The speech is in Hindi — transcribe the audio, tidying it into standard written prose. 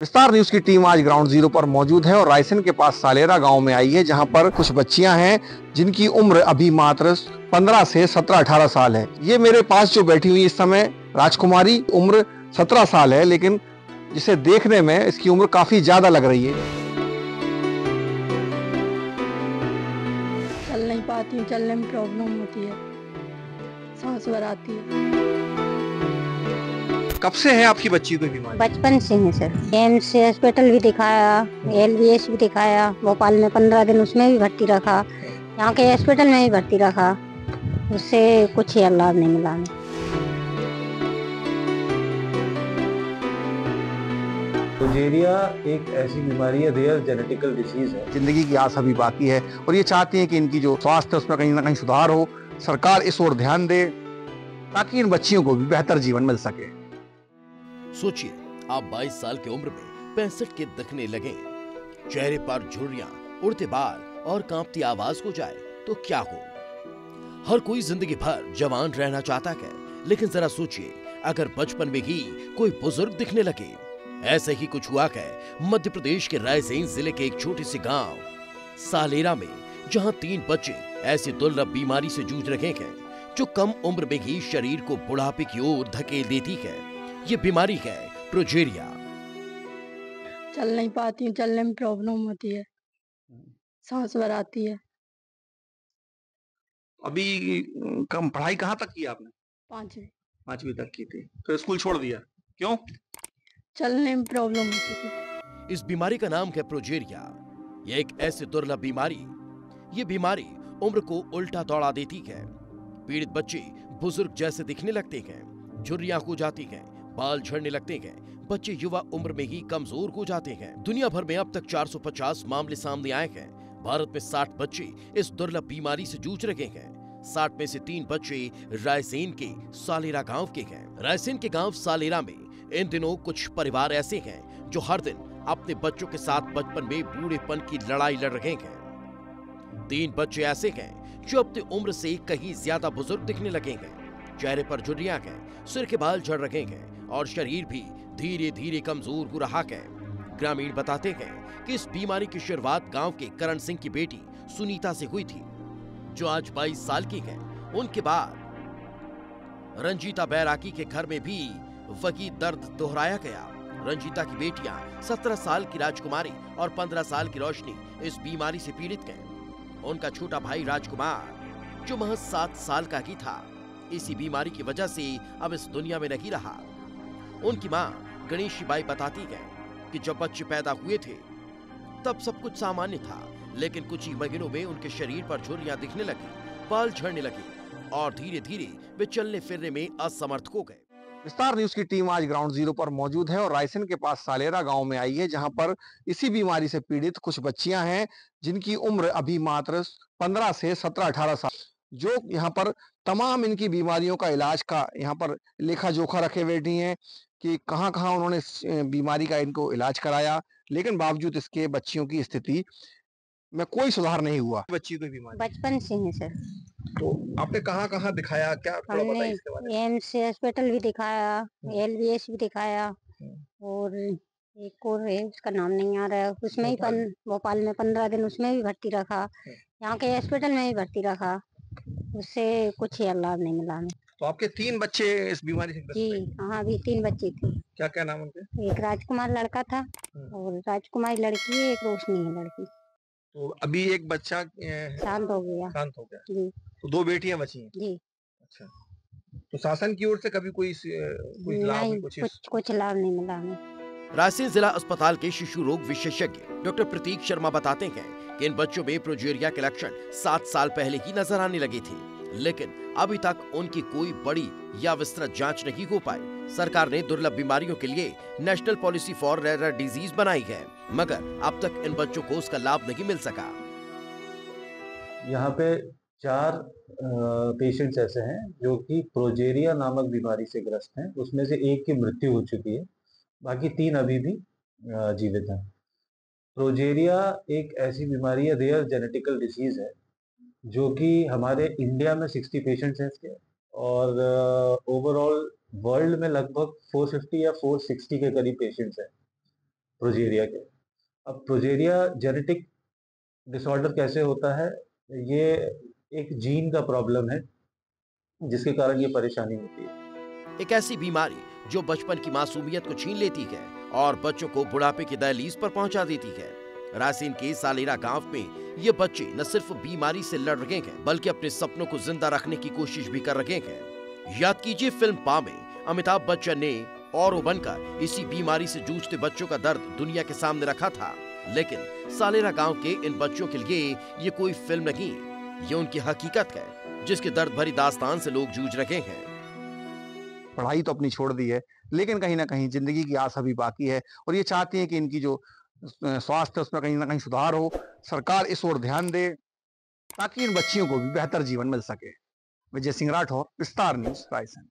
विस्तार न्यूज की टीम आज ग्राउंड जीरो पर मौजूद है और रायसेन के पास सालेरा गांव में आई है, जहां पर कुछ बच्चियां हैं जिनकी उम्र अभी मात्र 15 से 17-18 साल है। ये मेरे पास जो बैठी हुई इस समय राजकुमारी, उम्र 17 साल है, लेकिन जिसे देखने में इसकी उम्र काफी ज्यादा लग रही है। चल नहीं पाती हूँ, चलने में प्रॉब्लम होती है, सांस भर आती है। कब से है आपकी बच्ची को बीमारी? बचपन से है सर। एम्स हॉस्पिटल भी दिखाया, एलबीएस भी दिखाया, भोपाल में 15 दिन उसमें भी भर्ती रखा, यहाँ के हॉस्पिटल में भी भर्ती रखा, उससे कुछ ही लाभ नहीं मिला हमें। प्रोजेरिया एक ऐसी बीमारी है, रेयर जेनेटिकल डिसीज है। जिंदगी की आस अभी बाकी है और ये चाहती है कि इनकी जो स्वास्थ्य है उसमें कहीं ना कहीं सुधार हो, सरकार इस ओर ध्यान दे ताकि इन बच्चियों को भी बेहतर जीवन मिल सके। सोचिए, आप 22 साल की उम्र में 65 के दिखने लगे, चेहरे पर झुर्रियां, उड़ते बाल और कांपती आवाज हो जाए तो क्या हो। हर कोई जिंदगी भर जवान रहना चाहता है, लेकिन जरा सोचिए अगर बचपन में ही कोई बुजुर्ग दिखने लगे। ऐसे ही कुछ हुआ है मध्य प्रदेश के रायसेन जिले के एक छोटे से गांव सालेरा में, जहां 3 बच्चे ऐसी दुर्लभ बीमारी से जूझ रहे हैं जो कम उम्र में ही शरीर को बुढ़ापे की ओर धकेल देती है। ये बीमारी है प्रोजेरिया। चल नहीं पाती हूँ, चलने में प्रॉब्लम होती है, सांस भर आती है। अभी कम पढ़ाई कहाँ तक की आपने? 5वीं तक की थी, तो स्कूल छोड़ दिया क्यों? चलने में प्रॉब्लम होती थी। इस बीमारी का नाम है प्रोजेरिया। यह एक ऐसी दुर्लभ बीमारी, ये बीमारी उम्र को उल्टा दौड़ा देती है। पीड़ित बच्चे बुजुर्ग जैसे दिखने लगते हैं, झुर्रियां हो जाती हैं, बाल झड़ने लगते हैं, बच्चे युवा उम्र में ही कमजोर हो जाते हैं। दुनिया भर में अब तक 450 मामले सामने आए हैं। भारत में 60 बच्चे इस दुर्लभ बीमारी से जूझ रहे हैं। 60 में से 3 बच्चे रायसेन के सालेरा गांव के हैं। रायसेन के गांव सालेरा में इन दिनों कुछ परिवार ऐसे हैं जो हर दिन अपने बच्चों के साथ बचपन में बूढ़ेपन की लड़ाई लड़ रहे हैं। 3 बच्चे ऐसे हैं जो अपनी उम्र से कहीं ज्यादा बुजुर्ग दिखने लगे हैं। चेहरे पर झुर्रियां हैं, सिर के बाल झड़ रहे हैं और शरीर भी धीरे धीरे कमजोर हो रहा है। ग्रामीण बताते हैं कि इस बीमारी की शुरुआत गांव के करण सिंह की बेटी सुनीता से हुई थी, जो आज 22 साल की है। उनके बाद रंजीता बैरागी के घर में भी वही दर्द दोहराया गया। रंजीता की बेटियां 17 साल की राजकुमारी और 15 साल की रोशनी इस बीमारी से पीड़ित हैं। उनका छोटा भाई राजकुमार, जो महज 7 साल का ही था, इसी बीमारी की वजह से अब इस दुनिया में नहीं रहा। उनकी मां गणेशी बाई बताती है कि जब बच्चे पैदा हुए थे तब सब कुछ सामान्य था, लेकिन कुछ ही महीनों में उनके शरीर पर झुर्रियां दिखने लगी, बाल झड़ने लगे और धीरे धीरे वे चलने फिरने में असमर्थ हो गए। विस्तार न्यूज की टीम आज ग्राउंड जीरो पर मौजूद है और रायसेन के पास सालेरा गांव में आई है, जहां पर इसी बीमारी से पीड़ित कुछ बच्चियां हैं जिनकी उम्र अभी मात्र 15 से 17-18 साल, जो यहाँ पर तमाम इनकी बीमारियों का इलाज का यहाँ पर लेखा जोखा रखे बैठी हैं कि कहाँ कहाँ उन्होंने इस बीमारी का इनको इलाज कराया, लेकिन बावजूद इसके बच्चियों की स्थिति में कोई सुधार नहीं हुआ। बच्ची को बीमारी बचपन से है सर। तो आपने कहाँ दिखाया, क्या थोड़ा हमने बताइए इसके बारे में? एम्स हॉस्पिटल भी दिखाया, एलबीएस भी दिखाया, और एक और है, उसका नाम नहीं आ रहा है, उसमें ही भोपाल में 15 दिन उसमें भी भर्ती रखा, यहाँ के हॉस्पिटल में भी भर्ती रखा, उससे कुछ ही लाभ नहीं मिला हमें। तो आपके 3 बच्चे इस बीमारी से ग्रस्त जी हैं? हाँ, अभी 3 बच्चे थे। क्या क्या नाम उनके? एक राजकुमार लड़का था और राजकुमारी लड़की है, एक रोशनी है लड़की। तो अभी एक बच्चा शांत हो गया। शांत हो गया, जी तो 2 बेटियां बची हैं। जी। अच्छा, तो शासन की ओर से कभी कोई लाभ, नहीं, कुछ लाभ नहीं मिला हमें। रायसेन जिला अस्पताल के शिशु रोग विशेषज्ञ डॉक्टर प्रतीक शर्मा बताते हैं कि इन बच्चों में प्रोजेरिया के लक्षण 7 साल पहले ही नजर आने लगे थे, लेकिन अभी तक उनकी कोई बड़ी या विस्तृत जांच नहीं हो पाई। सरकार ने दुर्लभ बीमारियों के लिए national policy for rare disease बनाई है, मगर अब तक इन बच्चों को उसका लाभ नहीं मिल सका। यहाँ पे 4 पेशेंट्स ऐसे हैं जो कि प्रोजेरिया नामक बीमारी से ग्रस्त हैं। उसमें से एक की मृत्यु हो चुकी है, बाकी 3 अभी भी जीवित हैं। प्रोजेरिया एक ऐसी बीमारी है, रेयर जेनेटिकल डिसीज है, जो कि हमारे इंडिया में 60 पेशेंट्स हैं इसके, और ओवरऑल वर्ल्ड में लगभग 450 या 460 के करीब पेशेंट्स हैं। प्रोजेरिया के। अब प्रोजेरिया जेनेटिक डिसऑर्डर कैसे होता है? ये एक जीन का प्रॉब्लम है जिसके कारण ये परेशानी होती है। एक ऐसी बीमारी जो बचपन की मासूमियत को छीन लेती है और बच्चों को बुढ़ापे की दहलीज पर पहुंचा देती है। रायसेन के सालेरा गांव में ये बच्चे न सिर्फ बीमारी से लड़ रहे हैं बल्कि अपने सपनों को जिंदा रखने की कोशिश भी कर रहे हैं। याद कीजिए फिल्म पा में अमिताभ बच्चन ने औरों बनकर इसी बीमारी से जूझते बच्चों का दर्द दुनिया के सामने रखा था। लेकिन सालेरा गांव के इन बच्चों के लिए ये कोई फिल्म नहीं, ये उनकी हकीकत है जिसके दर्द भरी दास्तान से लोग जूझ रहे हैं। पढ़ाई तो अपनी छोड़ दी है, लेकिन कहीं ना कहीं जिंदगी की आस अभी बाकी है और ये चाहती है कि इनकी जो स्वास्थ्य है उसमें कहीं ना कहीं सुधार हो। सरकार इस ओर ध्यान दे ताकि इन बच्चियों को भी बेहतर जीवन मिल सके। विजय सिंह राठौर, विस्तार न्यूज, रायसेन।